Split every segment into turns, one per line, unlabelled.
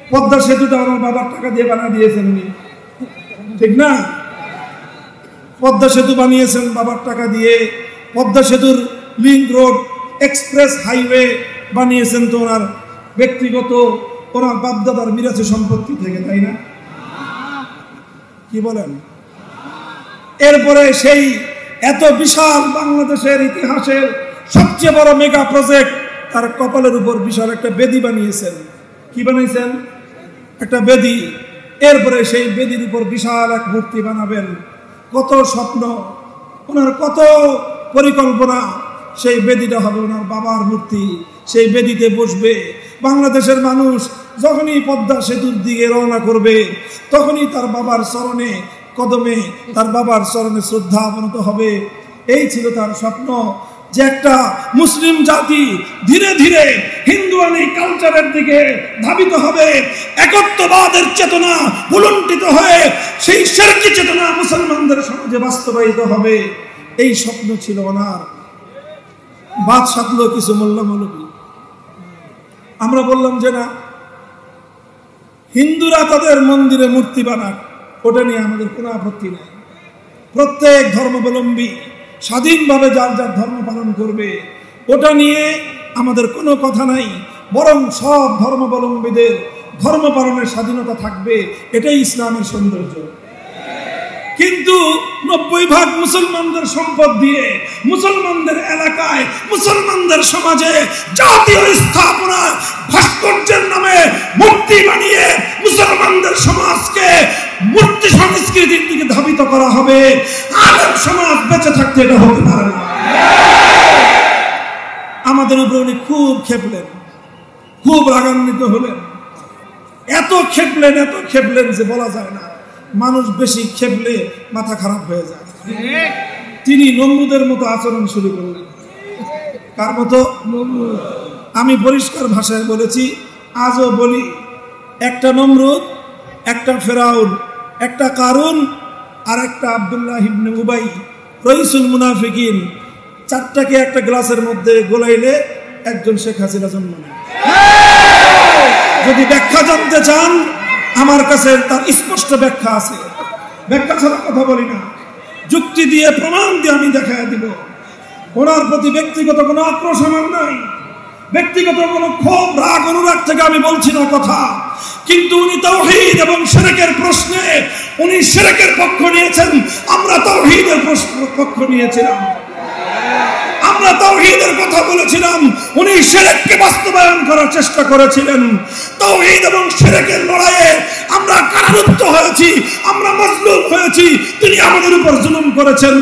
পদ্মা সেতুটা আমার বাবার টাকা দিয়ে বানিয়ে দিয়েছেন উনি, ঠিক না? পদ্মা সেতু বানিয়েছেন বাবার টাকা দিয়ে। পদ্মা সেতুর লিংক রোড, এক্সপ্রেস হাইওয়ে বানিয়েছেন তো ওনার ব্যক্তিগত, ওনার বাপদাদার মিরাসি সম্পত্তি থেকে, তাই না? কি বলেন? এরপরে সেই এত বিশাল বাংলাদেশের ইতিহাসের সবচেয়ে বড় মেগা প্রজেক্ট, তার কপালের উপর বিশাল একটা বেদি বানিয়েছেন। কি বানিয়েছেন? একটা বেদি। এরপরে সেই বেদির উপর বিশাল এক মূর্তি বানাবেন। কত স্বপ্ন ওনার, কত পরিকল্পনা। সেই বেদিটা হবে ওনার বাবার মূর্তি, সেই বেদিতে বসবে। বাংলাদেশের মানুষ যখনই পদ্মা সেতুর দিকে রওনা করবে তখনই তার বাবার চরণে কদমে, তার বাবার চরণে শ্রদ্ধা অবনত হবে। এই ছিল তার স্বপ্ন, যে একটা মুসলিম জাতি ধীরে ধীরে হিন্দুয়ানি কালচারের দিকে ধাবিত হবে, একত্ববাদের চেতনা ভুলুণ্ঠিত হয়ে সেই শিরকি চেতনা মুসলমানদের সমাজে বাস্তবায়িত হবে। এই স্বপ্ন ছিল ওনার। বাদ সাধলো কিছু মোল্লা মৌলবী। আমরা বললাম যে না, হিন্দুরা তাদের মন্দিরে মূর্তি বানাক, ওটা নিয়ে আমাদের কোনো আপত্তি নেই। প্রত্যেক ধর্মাবলম্বী স্বাধীনভাবে যার যার ধর্ম পালন করবে, ওটা নিয়ে আমাদের কোনো কথা নাই। বরং সব ধর্মাবলম্বীদের ধর্ম পালনের স্বাধীনতা থাকবে, এটাই ইসলামের সৌন্দর্য। কিন্তু 90% মুসলমানদের সম্পদ দিয়ে, মুসলমানদের এলাকায়, মুসলমানদের সমাজে জাতীয় স্থাপনা ভাস্কর্যের নামে মূর্তি বানিয়ে মুসলমানদের সমাজকে মূর্তি সংস্কৃতির দিকে ধাবিত করা হবে। আলেম সমাজ বেঁচে থাকতে এটা হতে পারে না। আমাদের উপরে উনি খুব খেপলেন, খুব রাগান্বিত হলেন। এত খেপলেন যে বলা যায় না। মানুষ বেশি খেপলে মাথা খারাপ হয়ে যায়। তিনি নমরুদের মতো আচরণ শুরু করলেন। কার মতো? আমি পরিষ্কার ভাষায় বলেছি, আজও বলি, একটা নমরুদ, একটা ফেরাউন, একটা কারুন, আর একটা আব্দুল্লাহ ইবনে উবাই, রইসুল মুনাফিকিন, চারটাকে একটা গ্লাসের মধ্যে গোলাইলে একজন শেখ হাসিনা জন্ম নেয়। যদি ব্যাখ্যা জানতে চান, আমার কাছে তার স্পষ্ট ব্যাখ্যা আছে। ব্যাখ্যা ছাড়া কথা বলি না, যুক্তি দিয়ে প্রমাণ দিয়ে আমি দেখায় দিব। ওনার প্রতি ব্যক্তিগত কোনো আক্রোশ আমার নাই, ব্যক্তিগত কোনো ক্ষোভ রাগ অনুরাগ থেকে আমি বলছি না কথা। কিন্তু উনি তাওহীদ এবং শিরকের প্রশ্নে উনি শিরকের পক্ষ নিয়েছেন, আমরা তাওহীদের পক্ষ নিয়েছিলাম। আমরা তাওহীদের কথা বলেছিলাম, উনি শিরককে বাস্তবায়ন করার চেষ্টা করেছিলেন। তাওহীদ এবং শিরকের লড়াইয়ে আমরা কারারুদ্ধ হয়েছি, আমরা মাজলুম হয়েছি, তিনি আমাদের উপর জুলুম করেছেন।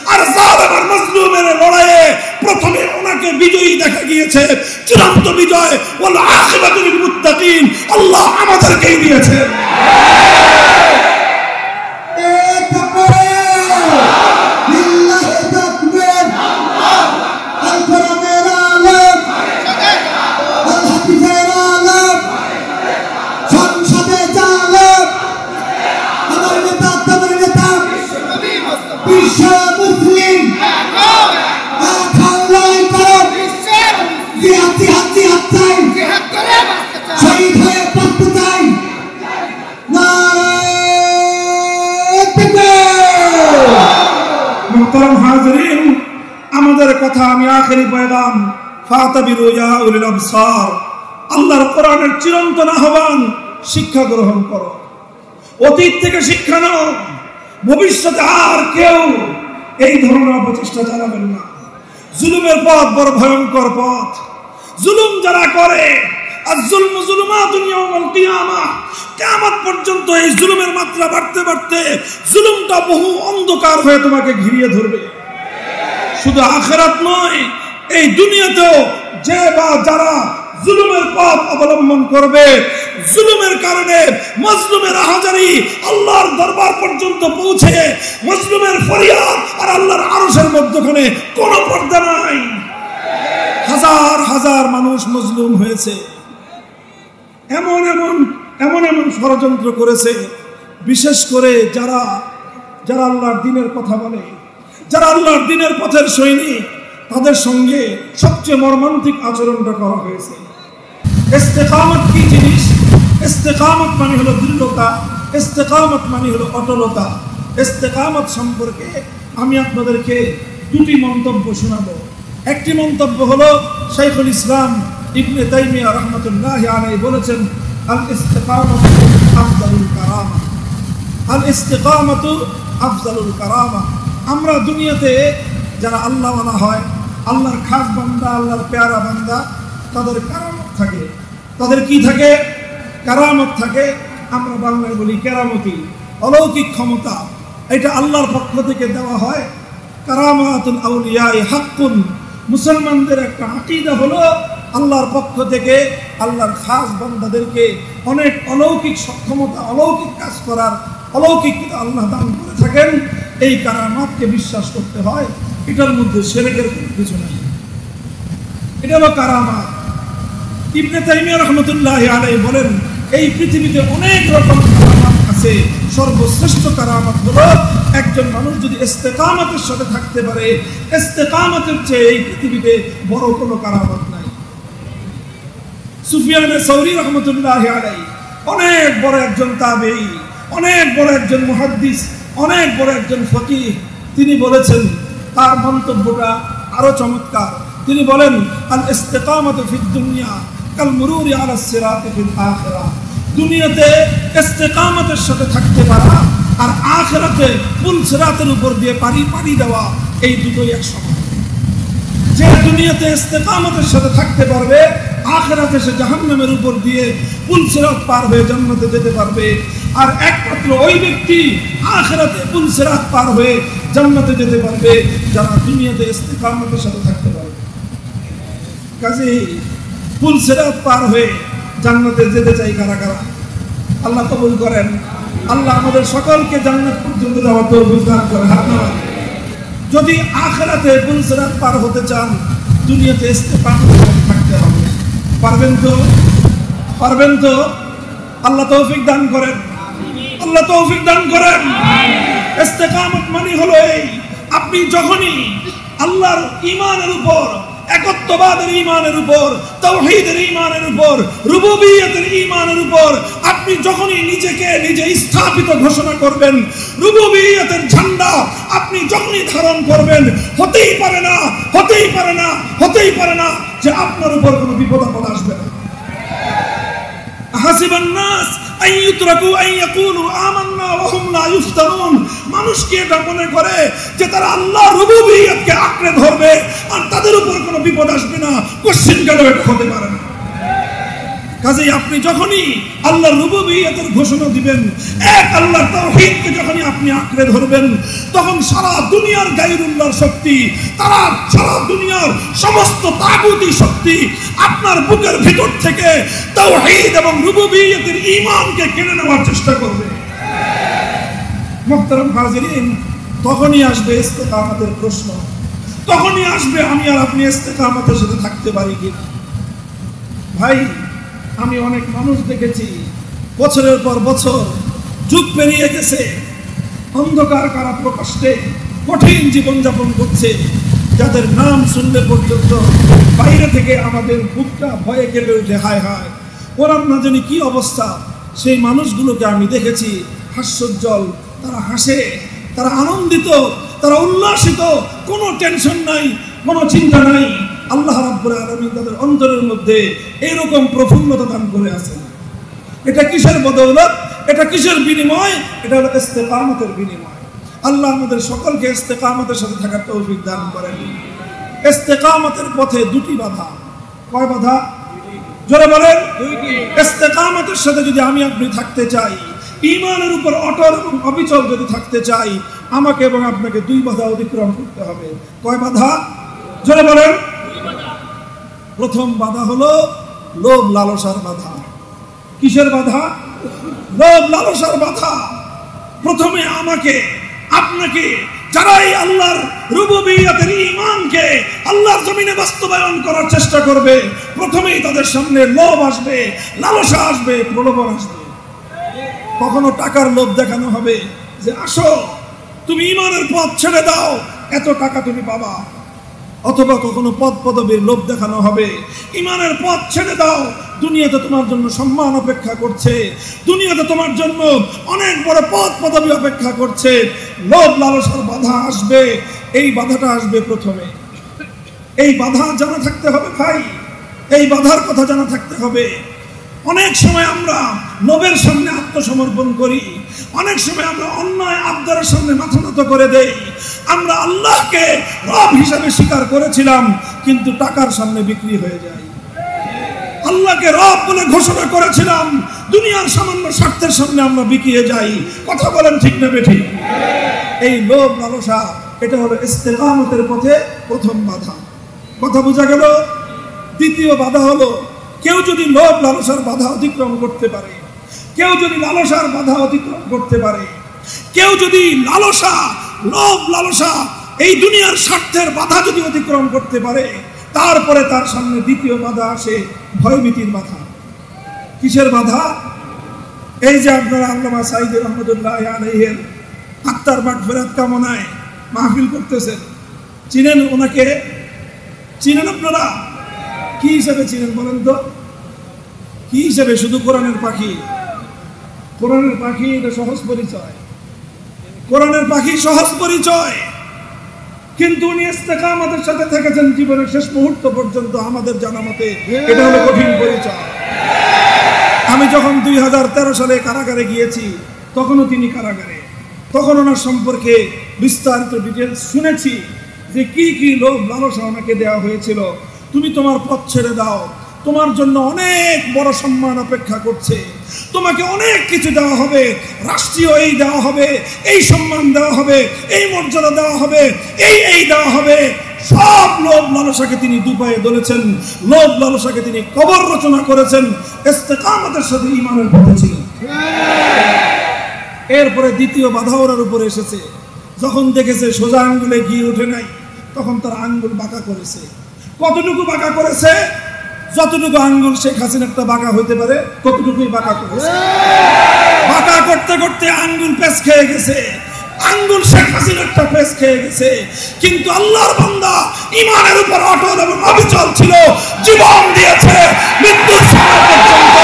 আর জালেম আর মাজলুমের লড়াইয়ে প্রথমে ওনাকে বিজয়ী দেখা গিয়েছে, চূড়ান্ত বিজয়। ওয়াল আখিরাতু লিল মুত্তাকিন, আল্লাহ আমাদেরকেই দিয়েছেন। আমাদের কথা আমি আখেরি পয়গাম, ফাতাবিরু ইয়া উলিল আবসার, আল্লাহর কোরআনের চিরন্তন আহ্বান, শিক্ষা গ্রহণ করো। অতীত থেকে শিক্ষা নাও, ভবিষ্যতে আর কেউ এই ধরনের অপচেষ্টা চালাবেন না। জুলুমের পথ বড় ভয়ঙ্কর পথ। জুলুম যারা করে, আয-যুলমু যুলুমাতুন ইয়াওমাল কিয়ামাহ, কিয়ামত পর্যন্ত এই জুলুমের মাত্রা বাড়তে বাড়তে জুলুমটা বহু অন্ধকার হয়ে তোমাকে ঘিরিয়ে ধরবে। শুধু আখিরাত নয়, এই দুনিয়াতেও যে বা যারা জুলুমের পথ অবলম্বন করবে, জুলুমের কারণে মাজলুমের আহাজারি আল্লাহর দরবার পর্যন্ত পৌঁছে, মাজলুমের ফরিয়াদ আর আল্লাহর আরশের মধ্যখানে কোনো পর্দা নাই। হাজার হাজার মানুষ মাজলুম হয়েছে। এমন এমন এমন এমন ষড়যন্ত্র করেছে, বিশেষ করে যারা যারা আল্লাহর দ্বীনের কথা বলে, যারা আল্লাহর দ্বীনের পথের সৈনিক, তাদের সঙ্গে সবচেয়ে মর্মান্তিক আচরণটা করা হয়েছে। ইস্তেকামত কি জিনিস? ইস্তেকামত মানে হলো দৃঢ়তা, ইস্তেকামত মানে হলো অটলতা। ইস্তেকামত সম্পর্কে আমি আপনাদেরকে দুটি মন্তব্য শোনাবো। একটি মন্তব্য হলো শাইখুল ইসলাম ইবনে তাইমিয়া রাহমাতুল্লাহি আলাইহি বলেছেন, আল ইস্তিকামাতু আফজালুল কারামা। আল ইস্তিকামাতু আফজালুল কারামা। আমরা দুনিয়াতে যারা আল্লাহওয়ালা হয়, আল্লাহর খাস বান্দা, আল্লাহর পেয়ারা বান্দা, তাদের কারামত থাকে। তাদের কি থাকে? কারামত থাকে। আমরা বাংলায় বলি কেরামতি, অলৌকিক ক্ষমতা। এটা আল্লাহর পক্ষ থেকে দেওয়া হয়। কারামাতুল আউলিয়া হাক্কুন। মুসলমানদের একটা আকীদা হলো আল্লাহর পক্ষ থেকে আল্লাহর খাস বান্দাদেরকে অনেক অলৌকিক সক্ষমতা, অলৌকিক কাজ করার অলৌকিকতা আল্লাহ দান করে থাকেন। এই কারামাতকে বিশ্বাস করতে হয়। এটার মধ্যে শিরকের কোনো কিছু নেই। এটা হলো কারামাত। ইবনে তাইমিয়া রাহমাতুল্লাহি আলাইহি বলেন, এই পৃথিবীতে অনেক রকম কারামাত আছে। সর্বশ্রেষ্ঠ কারামাত হলো একজন মানুষ যদি ইস্তেকামতের সাথে থাকতে পারে। ইস্তেকামতের চেয়ে এই পৃথিবীতে বড় কোনো কারামাত নাই। সুফিয়ান সাউরি রাহমাতুল্লাহি আলাইহি অনেক বড় একজন তাবেঈ, অনেক বড় একজন মুহাদ্দিস, অনেক বড় একজন ফকিহ। তিনি বলেছেন, তার মন্তব্যটা আরো চমৎকার। তিনি বলেন, আল ইস্তিকামাতু ফিদ দুনিয়া কাল মুরুরি আলাস সিরাতি ফিল আখিরাহ। দুনিয়াতে ইস্তিকামতের সাথে থাকতে পারা আর আখিরাতে পুল সিরাতের উপর দিয়ে পাড়ি দেওয়া, এই দুটোই এক সমান। যে দুনিয়াতে ইস্তিকামতের সাথে থাকতে পারবে, আখিরাতে সে জাহান্নামের উপর দিয়ে পুল সিরাত পার হয়ে জান্নাতে যেতে পারবে। আর একমাত্র ওই ব্যক্তি আখিরাতে পুল সিরাত পার হয়ে জান্নাতে যেতে পারবে যারা দুনিয়াতে ইস্তিকামতের সাথে থাকতে পারবে। কাজেই পুল সিরাত পার হয়ে জান্নাতে যেতে চাই কারা কারা? আল্লাহ কবুল করেন। আল্লাহ আমাদের সকলকে জান্নাত পর্যন্ত যাওয়ার তৌফিক দান করেন। হাত নামান। যদি আখিরাতে পুল সিরাত পার হতে চান, দুনিয়াতে ইস্তিকামতের সাথে থাকতে হবে। পারবেন তো? পারবেন তো? আল্লাহ তৌফিক দান করেন। আল্লাহ তৌফিক দান করেন। ইস্তিকামত মানে হলো এই, আপনি যখনই আল্লাহর ঈমানের উপর, একত্ববাদের ঈমানের উপর, তাওহীদের ঈমানের উপর, রুবুবিয়তের ঈমানের উপর আপনি যখনই নিজেকে নিজে স্থাপিত ঘোষণা করবেন, রুবুবিয়তের ঝান্ডা আপনি যখনই ধারণ করবেন, হতেই পারে না, হতেই পারে না, হতেই পারে না যে আপনার উপর কোনো বিপদ আপদ আসবে না। হাসিবান নাস আন ইউতরাকু আন ইয়াকুলু আমান্না ওয়া হুম লা ইফতানুন। মানুষ কি এটা মনে করে যে তারা আল্লাহর রুবুবিয়তকে আঁকড়ে ধরবে আর তাদের উপর কোনো বিপদ আসবে না? কোশ্চেন কালেও এটা হতে পারে না। কাজেই আপনি যখনই আল্লাহর রুবুবিয়তের ঘোষণা দিবেন, এক আল্লাহর তাওহীদকে যখনই আপনি আঁকড়ে ধরবেন, তখন সারা দুনিয়ার গায়রুল্লাহর শক্তি, তারা সারা দুনিয়ার সমস্ত তাগুতি শক্তি আপনার বুকের ভিতর থেকে তাওহীদ এবং রুবুবিয়তের ঈমানকে কেড়ে নেওয়ার চেষ্টা করবে। মুহতারাম হাজিরিন, তখনই আসবে ইস্তিকামতের প্রশ্ন। তখনই আসবে আমি আর আপনি ইস্তিকামতের সাথে থাকতে পারি কি? ভাই, আমি অনেক মানুষ দেখেছি বছরের পর বছর, যুগ পেরিয়ে গেছে, অন্ধকার কারা প্রকাশ্যে কঠিন জীবনযাপন করছে, যাদের নাম শুনলে পর্যন্ত বাইরে থেকে আমাদের বুকটা ভয়ে কেঁপে উঠে, হায় হায় ওরার না জানি কি অবস্থা। সেই মানুষগুলোকে আমি দেখেছি হাস্যোজ্জ্বল, তারা হাসে, তারা আনন্দিত, তারা উল্লাসিত, কোনো টেনশন নাই, কোনো চিন্তা নাই। আল্লাহ রাব্বুল আলামিন তাদের অন্তরের মধ্যে এইরকম প্রফুল্লতা দান করে আছেন। এটা কিসের বদৌলত? এটা কিসের বিনিময়? এটা হলো ইস্তিকামতের বিনিময়। আল্লাহ আমাদের সকলকে ইস্তিকামতের সাথে থাকার তৌফিক দান করেন। ইস্তিকামতের পথে দুটি বাধা। কয় বাধা? জোরে বলেন। ইস্তিকামতের সাথে যদি আমি আপনি থাকতে চাই, ঈমানের উপর অটল এবং অবিচল যদি থাকতে চাই, আমাকে এবং আপনাকে দুই বাধা অতিক্রম করতে হবে। কয় বাধা? জোরে বলেন। প্রথম বাধা হলো লোভ লালসার বাধা। কিসের বাধা? লোভ লালসার বাধা। প্রথমে আমাকে আপনাকে, যারাই আল্লাহর রুবুবিয়তের ঈমানকে আল্লাহর জমিনে বাস্তবায়ন করার চেষ্টা করবে, প্রথমেই তাদের সামনে লোভ আসবে, লালসা আসবে, প্রলোভন আসবে। কখনো টাকার লোভ দেখানো হবে যে আসো তুমি ঈমানের পথ ছেড়ে দাও, এত টাকা তুমি পাবা। অথবা কখনো পদ পদবীর লোভ দেখানো হবে, ঈমানের পথ ছেড়ে দাও, দুনিয়াতে তোমার জন্য সম্মান অপেক্ষা করছে, দুনিয়াতে তোমার জন্য অনেক বড় পদ পদবি অপেক্ষা করছে। লোভ লালসার বাধা আসবে, এই বাধাটা আসবে প্রথমে। এই বাধা জানা থাকতে হবে ভাই, এই বাধার কথা জানা থাকতে হবে। অনেক সময় আমরা লোভের সামনে আত্মসমর্পণ করি, অনেক সময় আমরা অন্যায় আবদারের সামনে মাথা নত করে দেই। আমরা আল্লাহকে রব হিসাবে স্বীকার করেছিলাম, কিন্তু টাকার সামনে বিক্রি হয়ে যায়। আল্লাহকে রব বলে ঘোষণা করেছিলাম, দুনিয়ার সামান্য স্বার্থের সামনে আমরা বিকিয়ে যাই। কথা বলেন ঠিক না বেঠিক? এই লোভ লালসা, এটা হলো ইস্তেকামতের পথে প্রথম বাধা। কথা বোঝা গেল? দ্বিতীয় বাধা হলো, কেউ যদি লোভ লালসার বাধা অতিক্রম করতে পারে, কেউ যদি লালসার বাধা অতিক্রম করতে পারে, কেউ যদি লালসা, লোভ লালসা, এই দুনিয়ার স্বার্থের বাধা যদি অতিক্রম করতে পারে, তারপরে তার সামনে দ্বিতীয় বাধা আসে ভয়ভীতির বাধা। কিসের বাধা? এই যে আপনারা আল্লামা সাঈদী রহমতুল্লাহ আলাইহির আত্মার মাগফিরাত কামনায় মাহফিল করতেছেন, চিনেন ওনাকে? চিনেন আপনারা? কি হিসেবে চিনেন বলেন তো? কি হিসেবে? শুধু কোরআনের পাখি? কোরআনের পাখি এটা সহজ পরিচয়, কোরআনের পাখি সহজ পরিচয়, কিন্তু উনি ইস্তেকামতের সাথে থেকেছেন জীবনের শেষ মুহূর্ত পর্যন্ত। আমাদের জানা মতে এটা হলো কঠিন পরিচয়। আমি যখন 2013 সালে কারাগারে গিয়েছি, তখনও তিনি কারাগারে, তখন ওনার সম্পর্কে বিস্তারিত ডিটেলস শুনেছি যে কি কি লোভ লালসা ওনাকে দেওয়া হয়েছিল। তুমি তোমার পথ ছেড়ে দাও, তোমার জন্য অনেক বড় সম্মান অপেক্ষা করছে, তোমাকে অনেক কিছু দেওয়া হবে, রাষ্ট্রীয় এই দেওয়া হবে, এই সম্মান দেওয়া হবে, এই মর্যাদা দেওয়া হবে, এই দেওয়া হবে। সব লোভ লালসাকে তিনি দুপায়ে ধরেছেন, লোভ লালসাকে তিনি কবর রচনা করেছেন, ইস্তেকামতের সাথে ঈমানের পথে ছিলেন। এরপরে দ্বিতীয় বাধা ওর উপরে এসেছে, যখন দেখেছে সোজা আঙ্গুলে ঘি ওঠে নাই, তখন তার আঙ্গুল বাঁকা করেছে। কতটুকু বাঁকা করেছে? যতটুকু আঙ্গুল শেখ হাসিনারটা বাঁকা হইতে পারে ততটুকুই বাঁকা করেছে। বাঁকা করতে করতে আঙ্গুল পেঁচ খেয়ে গেছে, আঙ্গুল শেখ হাসিনারটা পেঁচ খেয়ে গেছে। কিন্তু আল্লাহর বান্দা ঈমানের উপর অটল এবং অবিচল ছিল, জীবন দিয়েছে মৃত্যুর সময় পর্যন্ত।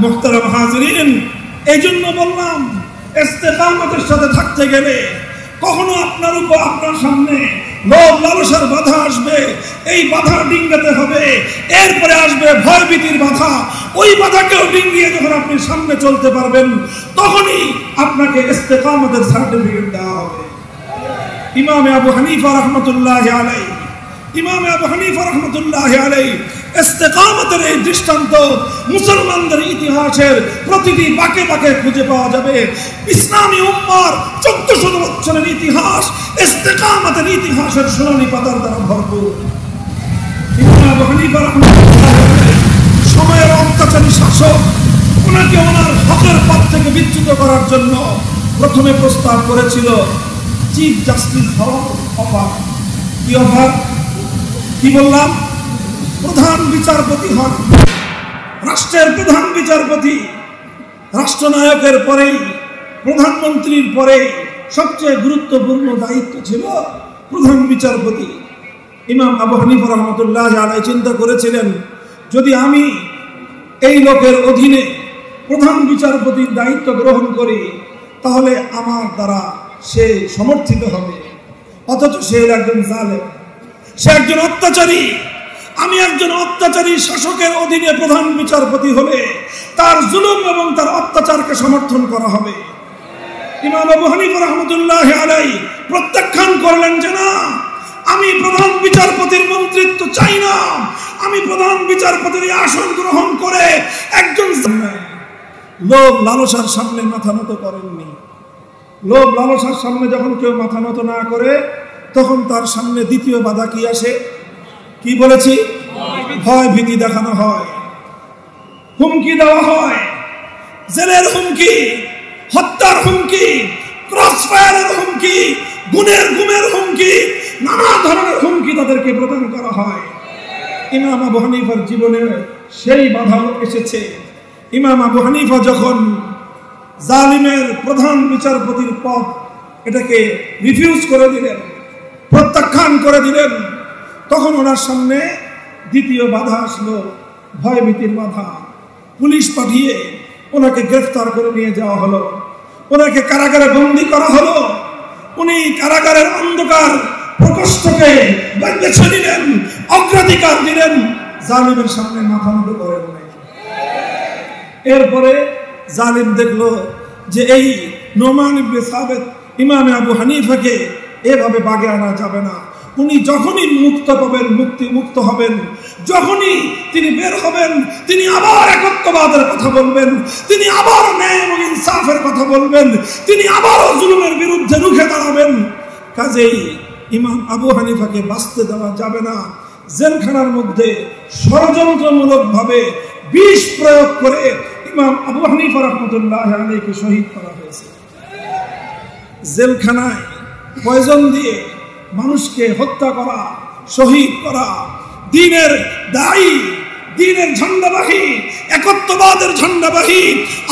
মুহতারাম হাজিরিন, এই জন্য বললাম ইস্তেকামতের সাথে থাকতে গেলে কখনো আপনার উপর, আপনার সামনে লোভ লালসার বাধা আসবে, এই বাধা ডিঙ্গাতে হবে। এরপরে আসবে ভয়ভীতির বাধা, ওই বাধাকেও ডিঙ্গিয়ে যখন আপনি সামনে চলতে পারবেন, তখনই আপনাকে ইস্তেকামতের সার্টিফিকেট দেওয়া হবে। ইমাম আবু হানিফা রাহমাতুল্লাহি আলাইহি, ইমাম আবু হানিফা রাহমাতুল্লাহি আলাইহি ইস্তেকামতের এই দৃষ্টান্ত মুসলমানদের ইতিহাসের প্রতিটি বাঁকে বাঁকে খুঁজে পাওয়া যাবে। ইসলামী উম্মার 1400 বছরের ইতিহাস ইস্তেকামতের ইতিহাসের সোনালী পাতার দ্বারা ভরপুর। ইমাম আবু হানিফা রাহমাতুল্লাহি আলাইহি সময়ের অত্যাচারী শাসক, ওনাকে ওনার হকের পথ থেকে বিচ্যুত করার জন্য প্রথমে প্রস্তাব করেছিল চিফ জাস্টিস হওয়ার অফার। কি অফার? কি বললাম? প্রধান বিচারপতি হন, রাষ্ট্রের প্রধান বিচারপতি। রাষ্ট্রনায়কের পরেই, প্রধানমন্ত্রীর পরে সবচেয়ে গুরুত্বপূর্ণ দায়িত্ব ছিল প্রধান বিচারপতি। ইমাম আবু হানিফা রাহমাতুল্লাহি আলাইহি চিন্তা করেছিলেন, যদি আমি এই লোকের অধীনে প্রধান বিচারপতির দায়িত্ব গ্রহণ করি, তাহলে আমার দ্বারা সে সমর্থিত হবে। অথচ সে একজন জালেম, সে একজন অত্যাচারী। আমি একজন অত্যাচারী শাসকের অধীনে প্রধান বিচারপতি হলে তার জুলুম এবং তার অত্যাচারকে সমর্থন করা হবে। ইমাম আবু হানিফা রাহমাতুল্লাহি আলাইহি প্রত্যাখ্যান করলেন যে না, আমি প্রধান বিচারপতির মন্ত্রিত্ব চাই না, আমি প্রধান বিচারপতির আসন গ্রহণ করে একজন লোভ লালসার সামনে মাথা নত করেননি। লোভ লালসার সামনে যখন কেউ মাথা নত না করে, তখন তার সামনে দ্বিতীয় বাধা কি আসে? কি বলেছি? ভয় ভীতি দেখানো হয়, হুমকি দেওয়া হয়, জেলের হুমকি, হত্যার হুমকি, ক্রসফায়ারের হুমকি, গুমের হুমকি, নানা ধরনের হুমকি তাদেরকে প্রদান করা হয়। ইমাম আবু হানিফার জীবনে সেই বাধা এসেছে। ইমাম আবু হানিফা যখন জালিমের প্রধান বিচারপতির পদ এটাকে রিফিউজ করে দিলেন, প্রত্যাখ্যান করে দিলেন, তখন ওনার সামনে দ্বিতীয় বাধা আসলো, ভয়ভীতির বাধা। পুলিশ পাঠিয়ে ওনাকে গ্রেফতার করে নিয়ে যাওয়া হলো, ওনাকে কারাগারে বন্দী করা হলো। উনি কারাগারের অন্ধকার প্রকোষ্ঠকে বেছে নিলেন, অগ্রাধিকার দিলেন, জালিমের সামনে মাথা নত করেন নাই। এরপরে জালিম দেখলো যে এই নোমান ইবনে সাবিত ইমাম আবু হানিফাকে এভাবে বাগে আনা যাবে না। উনি যখনই মুক্ত পাবেন, মুক্ত হবেন, যখনই তিনি বের হবেন, তিনি আবার একত্ববাদের কথা বলবেন, তিনি আবার ন্যায় এবং ইনসাফের কথা বলবেন, তিনি আবারও জুলুমের বিরুদ্ধে রুখে দাঁড়াবেন। কাজেই ইমাম আবু হানিফাকে বাঁচতে দেওয়া যাবে না। জেলখানার মধ্যে ষড়যন্ত্রমূলকভাবে বিষ প্রয়োগ করে ইমাম আবু হানিফা রাহমাতুল্লাহ আলাইহিকে শহীদ করা হয়েছে। জেলখানায় পয়জন দিয়ে মানুষকে হত্যা করা, শহীদ করা, দ্বীনের দায়ী, দ্বীনের ঝান্ডাবাহী, একত্ববাদের ঝান্ডাবাহী,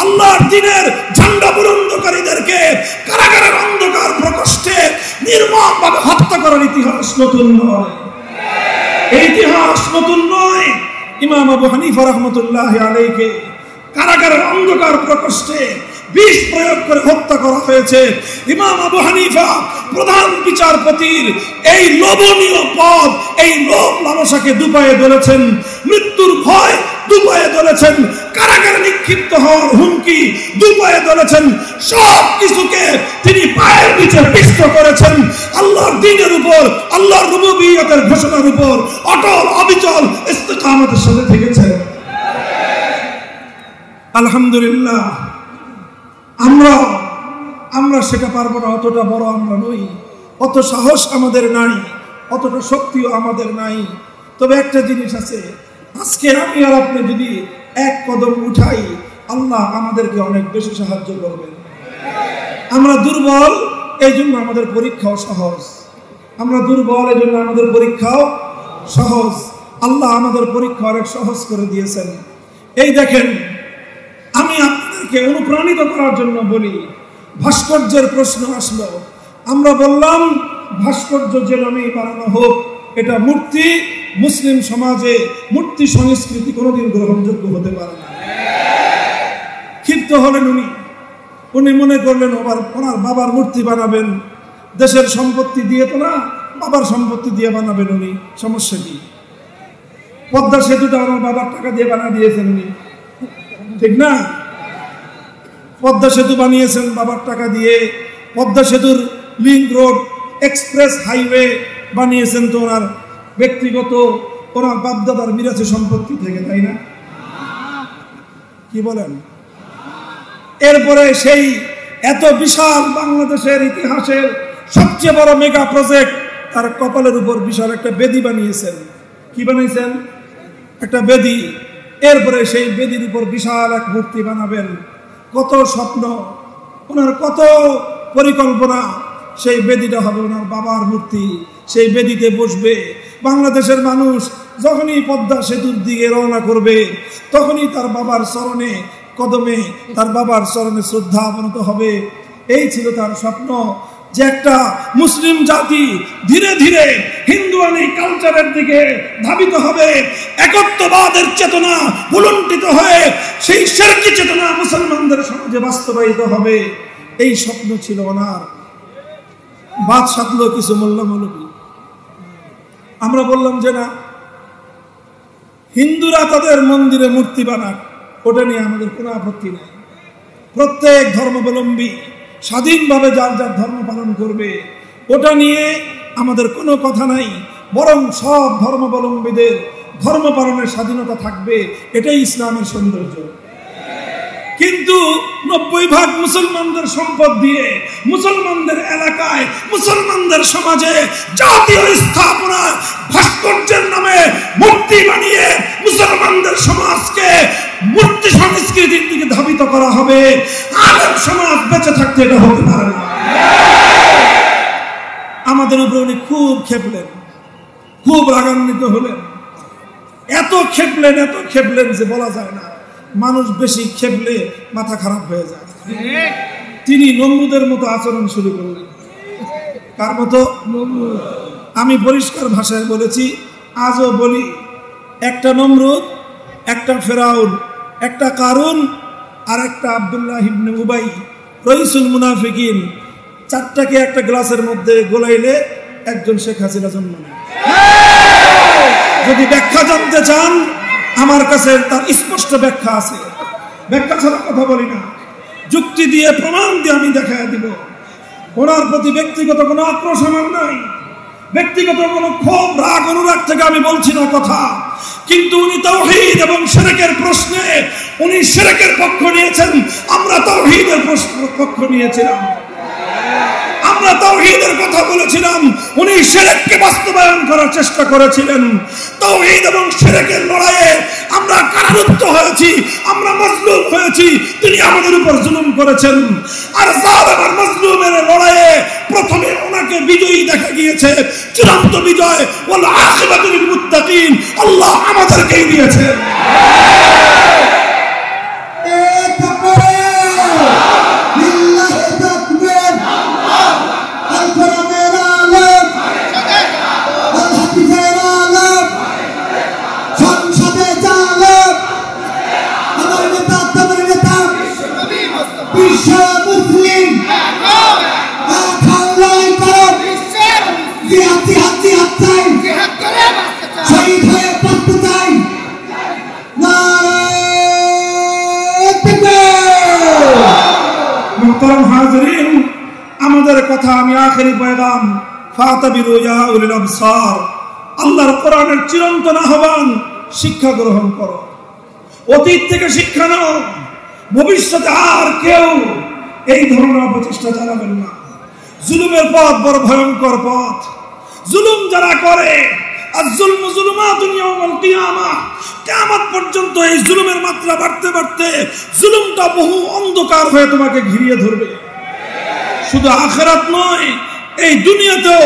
আল্লাহর দ্বীনের ঝান্ডা বুলন্দকারীদেরকে কারাগারের অন্ধকার প্রকোষ্ঠে নির্মমভাবে হত্যা করার ইতিহাস নতুন নয়। এই ইতিহাস নতুন নয়। ইমাম আবু হানিফা রাহমাতুল্লাহ আলাইহিকে কারাগারের অন্ধকার প্রকোষ্ঠে বিষ প্রয়োগ করে হত্যা করা হয়েছে। ইমাম আবু হানিফা প্রধান বিচারপতির এই লোভনীয় পদ, এই লোভ লালসাকে দুপায়ে ধরেছেন, মৃত্যুর ভয় দুপায়ে ধরেছেন, কারাগারে নিক্ষিপ্ত হওয়ার হুমকি দুপায়ে ধরেছেন, সব কিছুকে তিনি পায়ের নিচে পিষ্ট করেছেন। আল্লাহর দ্বীনের উপর, আল্লাহর রুবুবিয়তের ঘোষণার উপর অটল অবিচল ইস্তিকামতের সাথে থেকেছেন। আলহামদুলিল্লাহ। আমরা সেটা পারবো না, অতটা বড় আমরা নই, অত সাহস আমাদের নাই, অতটা শক্তিও আমাদের নাই। তবে একটা জিনিস আছে, আজকে আমি আর আপনি যদি এক কদম উঠাই, আল্লাহ আমাদেরকে অনেক বেশি সাহায্য করবেন। আমরা দুর্বল, এই জন্য আমাদের পরীক্ষাও সহজ। আমরা দুর্বল, এই জন্য আমাদের পরীক্ষাও সহজ। আল্লাহ আমাদের পরীক্ষা অনেক সহজ করে দিয়েছেন। এই দেখেন, আমি আপনাদেরকে অনুপ্রাণিত করার জন্য বলি, ভাস্কর্যের প্রশ্ন আসলো, আমরা বললাম ভাস্কর্য যে নামেই বানানো হোক, এটা মূর্তি, মুসলিম সমাজে মূর্তি সংস্কৃতি কোনোদিন গ্রহণযোগ্য হতে পারে না। ক্ষিপ্ত হলেন উনি মনে করলেন ওনার বাবার মূর্তি বানাবেন, দেশের সম্পত্তি দিয়ে তো না, বাবার সম্পত্তি দিয়ে বানাবেন উনি, সমস্যা কি? পদ্মা সেতুটা ওনার বাবার টাকা দিয়ে বানিয়ে দিয়েছেন উনি, ঠিক না? পদ্মা সেতু বানিয়েছেন বাবার টাকা দিয়ে, পদ্মা সেতুর লিংক রোড, এক্সপ্রেস হাইওয়ে বানিয়েছেন তো ওনার ব্যক্তিগত, ওনার বাপদাদার মিরাসি সম্পত্তি থেকে, তাই না? কি বলেন? এরপরে সেই এত বিশাল বাংলাদেশের ইতিহাসের সবচেয়ে বড় মেগা প্রজেক্ট, তার কপালের উপর বিশাল একটা বেদি বানিয়েছেন। কি বানিয়েছেন? একটা বেদি। এরপরে সেই বেদির উপর বিশাল এক মূর্তি বানাবেন। কত স্বপ্ন, ওনার কত পরিকল্পনা। সেই বেদিটা হবে ওনার বাবার মূর্তি, সেই বেদিতে বসবে। বাংলাদেশের মানুষ যখনই পদ্মা সেতুর দিকে রওনা করবে, তখনই তার বাবার চরণে কদমে, তার বাবার চরণে শ্রদ্ধা অবনত হবে। এই ছিল তার স্বপ্ন, যে একটা মুসলিম জাতি ধীরে ধীরে হিন্দুয়ানি কালচারের দিকে ধাবিত হবে, একত্ববাদের চেতনা ভুলুণ্ঠিত হয়ে সেই শিরকি চেতনা মুসলমানদের সমাজে বাস্তবায়িত হবে। এই স্বপ্ন ছিল ওনার। বাদ সাধলো কিছু মোল্লা মৌলবী। আমরা বললাম যে না, হিন্দুরা তাদের মন্দিরে মূর্তি বানাক, ওটা নিয়ে আমাদের কোনো আপত্তি নেই। প্রত্যেক ধর্মাবলম্বী স্বাধীনভাবে যার যার ধর্ম পালন করবে, ওটা নিয়ে আমাদের কোনো কথা নাই। বরং সব ধর্মাবলম্বীদের ধর্ম পালনের স্বাধীনতা থাকবে, এটাই ইসলামের সৌন্দর্য। কিন্তু 90% মুসলমানদের সম্পদ দিয়ে, মুসলমানদের এলাকায়, মুসলমানদের সমাজে জাতীয় স্থাপনা ভাস্কর্যের নামে মূর্তি বানিয়ে মুসলমানদের সমাজকে মূর্তি সংস্কৃতির দিকে ধাবিত করা হবে। আলেম সমাজ বেঁচে থাকতে এটা হতে পারে না। আমাদের উপরে উনি খুব খেপলেন, খুব রাগান্বিত হলেন, এত খেপলেন যে বলা যায় না। মানুষ বেশি খেপলে মাথা খারাপ হয়ে যায়। তিনি নমরুদের মতো আচরণ শুরু করলেন। কার মতো? আমি পরিষ্কার ভাষায় বলেছি, আজও বলি, একটা নমরুদ, একটা ফেরাউন, একটা কারুন, আর একটা আব্দুল্লাহ ইবনে উবাই, রইসুল মুনাফিকিন, চারটাকে একটা গ্লাসের মধ্যে গোলাইলে একজন শেখ হাসিনা জন্ম নেয়। যদি ব্যাখ্যা জানতে চান, আমার কাছে তার স্পষ্ট ব্যাখ্যা আছে। ব্যাখ্যা ছাড়া কথা বলি না, যুক্তি দিয়ে প্রমাণ দিয়ে আমি দেখায় দিব। ওনার প্রতি ব্যক্তিগত কোনো আক্রোশ আমার নাই, ব্যক্তিগত কোনো ক্ষোভ রাগ অনুরাগ থেকে আমি বলছি না কথা। কিন্তু উনি তাওহীদ এবং শিরকের প্রশ্নে উনি শিরকের পক্ষ নিয়েছেন, আমরা তাওহীদের পক্ষ নিয়েছিলাম। আমরা তাওহীদের কথা বলেছিলাম, উনি শিরককে বাস্তবায়ন করার চেষ্টা করেছিলেন। তাওহীদ এবং শিরকের লড়াইয়ে আমরা কারারুদ্ধ হয়েছি, আমরা মাজলুম হয়েছি, তিনি আমাদের উপর জুলুম করেছেন। আর জালেম আর মাজলুমের লড়াইয়ে প্রথমে ওনাকে বিজয়ী দেখা গিয়েছে, চূড়ান্ত বিজয়। ওয়াল আখিরাতু লিল মুত্তাকিন, আল্লাহ আমাদেরকেই দিয়েছেন। আমাদের কথা আমি আখেরি পয়গাম, ফাতাবিরু ইয়া উলিল আবসার, আল্লাহর কোরআনের চিরন্তন আহ্বান, শিক্ষা গ্রহণ করো, অতীত থেকে শিক্ষা নাও, ভবিষ্যতে আর কেউ এই ধরনের অপচেষ্টা চালাবেন না। জুলুমের পথ বড় ভয়ঙ্কর পথ। জুলুম যারা করে, আর জুলমু যুলুমাতুন ইয়াউমাল কিয়ামাহ, কিয়ামত পর্যন্ত এই জুলুমের মাত্রা বাড়তে বাড়তে জুলুমটা বহু অন্ধকার হয়ে তোমাকে ঘিরিয়ে ধরবে। শুধু আখিরাত নয়, এই দুনিয়াতেও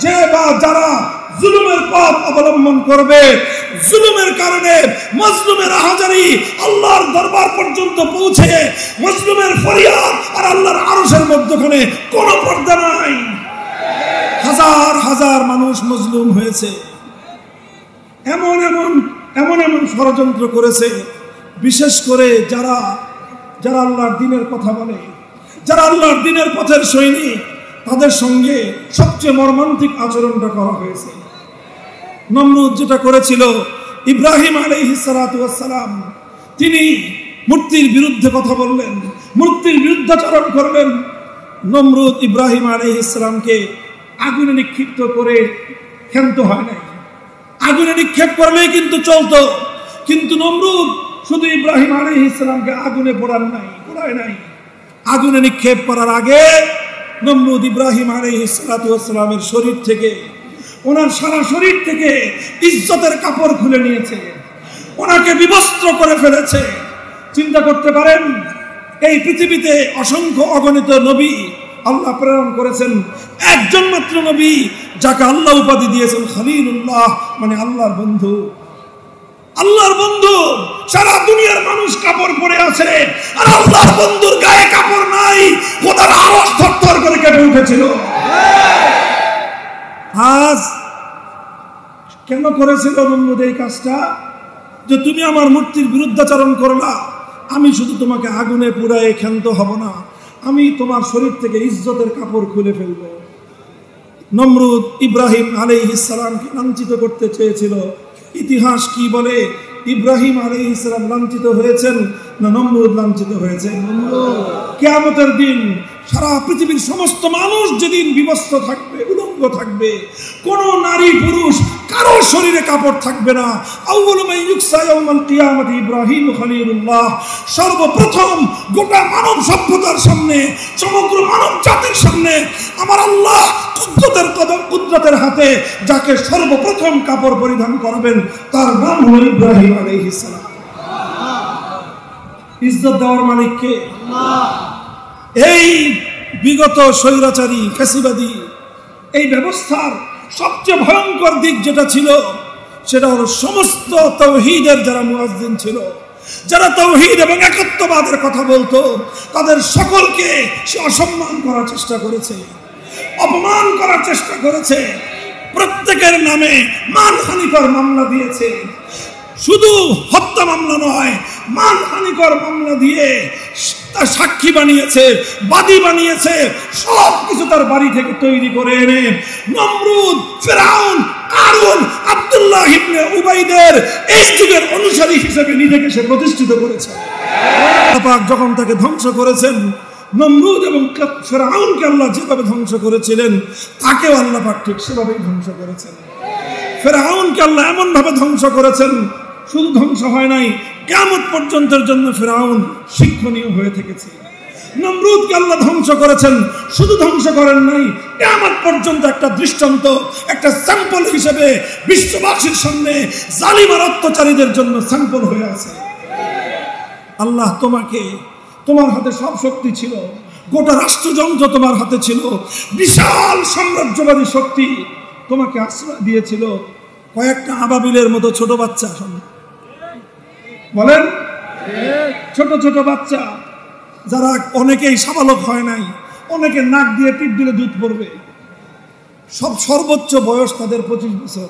যে বা যারা জুলুমের পথ অবলম্বন করবে, জুলুমের কারণে মাজলুমের আহাজারি আল্লাহর দরবার পর্যন্ত পৌঁছে, মাজলুমের ফরিয়াদ আর আল্লাহর আরশের মধ্যখানে কোনো পর্দা নাই। হাজার হাজার মানুষ মাজলুম হয়েছে, এমন ষড়যন্ত্র করেছে। বিশেষ করে যারা আল্লাহর দ্বীনের কথা বলে, যারা আল্লাহর দ্বীনের পথের সৈনিক, তাদের সঙ্গে সবচেয়ে মর্মান্তিক আচরণটা করা হয়েছে। নমরুদ যেটা করেছিল, ইব্রাহিম আলাইহিস সালাতু ওয়াস সালাম, তিনি মূর্তির বিরুদ্ধে কথা বললেন, মূর্তির বিরুদ্ধাচরণ করলেন। নমরুদ ইব্রাহিম আলাইহিস সালামকে আগুনে নিক্ষিপ্ত করে ক্ষান্ত হয় নাই। আগুনে নিক্ষেপ করলেই কিন্তু চলতো, কিন্তু নমরুদ শুধু ইব্রাহিম আলাইহিস সালামকে আগুনে পোড়ায় নাই। আগুনে নিক্ষেপ করার আগে নমরুদ ইব্রাহিম আলাইহিস সালাতু ওয়াস সালামের শরীর থেকে, ওনার সারা শরীর থেকে ইজ্জতের কাপড় খুলে নিয়েছে, ওনাকে বিবস্ত্র করে ফেলেছে। চিন্তা করতে পারেন, এই পৃথিবীতে অসংখ্য অগণিত নবী আল্লাহ প্রেরণ করেছেন, একজন মাত্র নবী যাকে আল্লাহ উপাধি দিয়েছেন খলিলুল্লাহ, মানে আল্লাহর বন্ধু। আল্লাহর বন্ধু, সারা দুনিয়ার মানুষ কাপড় পরে আছে, আর আল্লাহর বন্ধুর গায়ে কাপড় নাই। খোদার আরশ থরথর করে কেঁপে উঠেছিল। আজ কেন করেছিল নমরুদ এই কাজটা? যে তুমি আমার মূর্তির বিরুদ্ধাচরণ করলা, আমি শুধু তোমাকে আগুনে পুড়ায় ক্ষান্ত হব না, আমি তোমার শরীর থেকে ইজ্জতের কাপড় খুলে ফেলবো। নমরুদ ইব্রাহিম আলাইহিস সালামকে লাঞ্ছিত করতে চেয়েছিল। ইতিহাস কি বলে? ইব্রাহিম আলাইহিস সালাম লাঞ্ছিত হয়েছেন না নমরুদ লাঞ্ছিত হয়েছেন? কিয়ামতের দিন সারা পৃথিবীর সমস্ত মানুষ যেদিন বিবস্ত্র থাকবে, উলঙ্গ থাকবে, কোন নারী পুরুষ কারো শরীরে কাপড় থাকবে না। আউয়ালু মান ইউকসা ইয়াউমাল কিয়ামতি ইব্রাহিম খলিলুল্লাহ, সর্বপ্রথম গোটা মানব সভ্যতার সামনে, সমগ্র মানব জাতির সামনে আমার আল্লাহ কুদরতের হাতে যাকে সর্বপ্রথম কাপড় পরিধান করাবেন তার নাম হলো ইব্রাহিম আলাইহিস সালাম। ইজ্জত দেওয়ার মালিক কে? আল্লাহ। এই বিগত স্বৈরাচারী ফ্যাসিবাদী এই ব্যবস্থার সবচেয়ে ভয়ঙ্কর দিক যেটা ছিল সেটা হলো সমস্ত তাওহীদের যারা মুয়াজ্জিন ছিল, যারা তাওহীদ এবং একত্ববাদের কথা বলতো, তাদের সকলকে সে অসম্মান করার চেষ্টা করেছে, অপমান করার চেষ্টা করেছে, প্রত্যেকের নামে মানহানিকর মামলা দিয়েছে। শুধু হত্যা মামলা নয়, মানহানিকর মামলা দিয়ে তার সাক্ষী বানিয়েছে, বাদী বানিয়েছে, সব কিছু তার বাড়ি থেকে তৈরি করে এনে নমরুদ, ফিরআউন, কারুন, আব্দুল্লাহ ইবনে উবাইদের এই যুগের অনুসারী হিসেবে নিজেকে সে প্রতিষ্ঠিত করেছে। আল্লাহ পাক যখন তাকে ধ্বংস করেছেন, নমরুদ এবং ফিরআউনকে আল্লাহ যেভাবে ধ্বংস করেছিলেন তাকেও আল্লাহ পাক ঠিক সেভাবেই ধ্বংস করেছেন। ফিরআউনকে আল্লাহ এমন ভাবে ধ্বংস করেছেন, শুধু ধ্বংস হয় নাই, কিয়ামত পর্যন্তের জন্য ফিরআউন শিক্ষণীয় হয়ে থেকেছে। নমরুদকে আল্লাহ ধ্বংস করেছেন, শুধু ধ্বংস করেন নাই, কিয়ামত পর্যন্ত একটা দৃষ্টান্ত, একটা স্যাম্পল হিসেবে বিশ্ববাসীর সামনে জালিম আর অত্যাচারীদের জন্য স্যাম্পল হয়ে আছে। আল্লাহ তোমাকে, তোমার হাতে সব শক্তি ছিল, গোটা রাষ্ট্রযন্ত্র তোমার হাতে ছিল, বিশাল সাম্রাজ্যবাদী শক্তি তোমাকে আশ্রয় দিয়েছিল। কয়েকটা আবাবিলের মতো ছোট বাচ্চা, বলেন ছোট ছোট বাচ্চা যারা অনেকেই সাবালক হয় নাই, অনেকে নাক দিয়ে টিপ দিলে দুধ পড়বে, সর্বোচ্চ বয়স তাদের 25 বছর,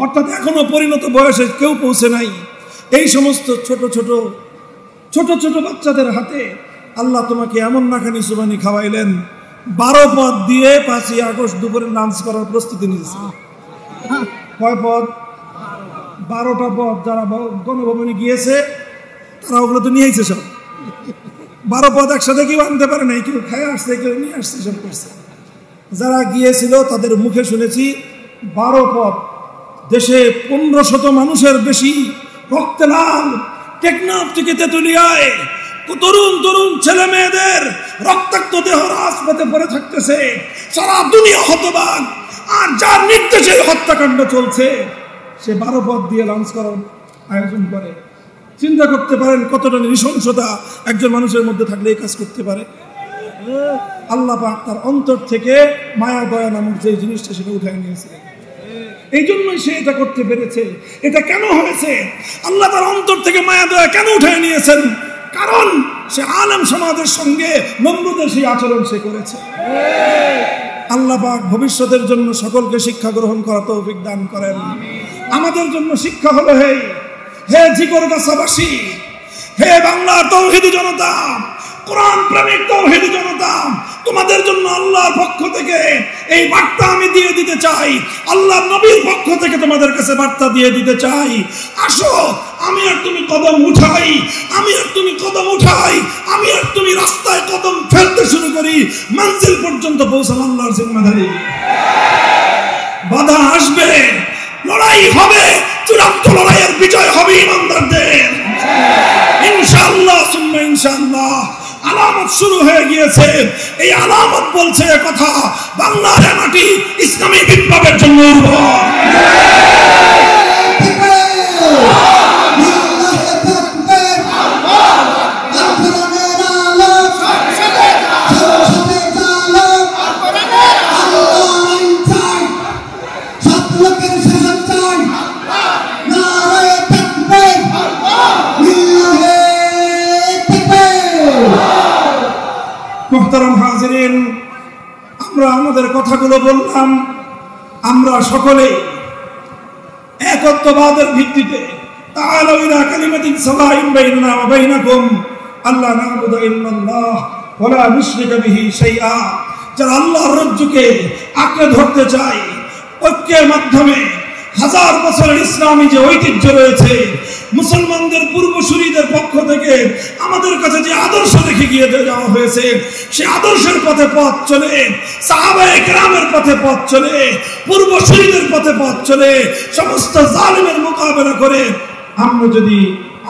অর্থাৎ এখনো পরিণত বয়সে কেউ পৌঁছে নাই। এই সমস্ত ছোট ছোট ছোট ছোট বাচ্চাদের হাতে আল্লাহ তোমাকে এমন নাখানি সুবানি খাওয়াইলেন, 12 পদ দিয়ে 5ই আগস্ট দুপুরে লাঞ্চ করার প্রস্তুতি নিয়েছে। কয় পদ? 12টা পদ। যারা গণভবনে গিয়েছে তারা ওগুলো তো নিয়েছে সব, 12 পদ একসাথে কেউ আনতে পারে নাই, কেউ খায় আসছে, কেউ নিয়ে আসছে, সব করছে। যারা গিয়েছিল তাদের মুখে শুনেছি 12 পদ, দেশে 1500 মানুষের বেশি রক্তে লাল, টেকনাফ থেকে তেতুলিয়ায় তরুণ তরুণ ছেলে মেয়েদের রক্তাক্ত দেহ রাজপথে পড়ে থাকতেছে, সারা দুনিয়া হতবাক। আর যার নির্দেশে হত্যাকাণ্ড চলছে সে 12 পদ দিয়ে লঞ্চ করার আয়োজন করে। চিন্তা করতে পারেন কতটা নৃশংসতা একজন মানুষের মধ্যে থাকলে এই কাজ করতে পারে। আল্লাহ পাক তার অন্তর থেকে মায়া দয়া নামক যে জিনিসটা সেটা উঠায় নিয়েছিলেন, এই জন্যই সে এটা করতে পেরেছে। এটা কেন হয়েছে? আল্লাহ তার অন্তর থেকে মায়া দয়া কেন উঠায় নিয়েছেন? কারণ সে আলেম সমাজের সঙ্গে নমরুদের সেই আচরণ সে করেছে। আল্লাহ পাক ভবিষ্যতের জন্য সকলকে শিক্ষা গ্রহণ করা তৌফিক দান করেন। আমাদের জন্য শিক্ষা হলো হে জিগরগাছাবাসী, হে বাংলার তাওহীদি জনতা, কোরআন প্রেমিক তাওহীদি জনতা, তোমাদের জন্য আল্লাহর পক্ষ থেকে এই বার্তা আমি দিয়ে দিতে চাই, আল্লাহর নবীর পক্ষ থেকে তোমাদের কাছে বার্তা দিয়ে দিতে চাই। আসো, আমি আর তুমি কদম উঠাই, আমি আর তুমি কদম উঠাই, আমি আর তুমি রাস্তায় কদম ফেলতে শুরু করি, মঞ্জিল পর্যন্ত পৌঁছানো আল্লাহর জিম্মাদারি। বাধা আসবে, লড়াই হবে, চূড়ান্ত লড়াইয়ের বিজয় হবে ইমানদারদের ইনশাআল্লাহ সুম্মা ইনশাআল্লাহ। আলামত শুরু হয়ে গিয়েছে, এই আলামত বলছে কথা বাংলার মাটি ইসলামী বিপ্লবের জন্য উর্বর। মুহতারাম হাজিরিন, আমরা আমাদের কথাগুলো বললাম, আমরা সকলে একত্ববাদের ভিত্তিতে তাআলা ইলা কালিমাতিন সাওয়াইন বাইনানা ওয়া বাইনাকুম আল্লা না'বুদু ইল্লাল্লাহ ওয়া লা নুশরিকা বিহি শাইআ। যারা আল্লাহর রজ্জুকে আঁকড়ে ধরতে চায়, ঐক্যের মাধ্যমে হাজার বছরের ইসলামী যে ঐতিহ্য রয়েছে, মুসলমানদের পূর্বসূরীদের পক্ষ থেকে আমাদের কাছে যে আদর্শ রেখে গিয়ে যাওয়া হয়েছে, সেই আদর্শের পথে পথ চলে, সাহাবায়ে কেরামের পথে পথ চলে, পূর্বসূরীদের পথে পথ চলে, সমস্ত জালিমের মোকাবেলা করে আমরা যদি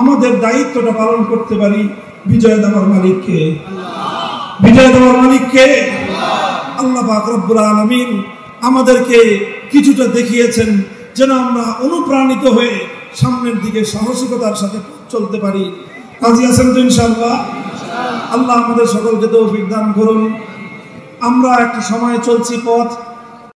আমাদের দায়িত্বটা পালন করতে পারি, বিজয় দেওয়ার মালিককে, বিজয় দেওয়ার মালিককে আল্লাহ পাক রব্বুল আলামিন আমাদেরকে কিছুটা দেখিয়েছেন যেন আমরা অনুপ্রাণিত হয়ে সামনের দিকে সাহসিকতার সাথে চলতে পারি। কাজী আছেন তো ইনশাআল্লাহ? আল্লাহ আমাদের সকলকে তৌফিক দান করুন। আমরা একটা সময়ে চলছি পথ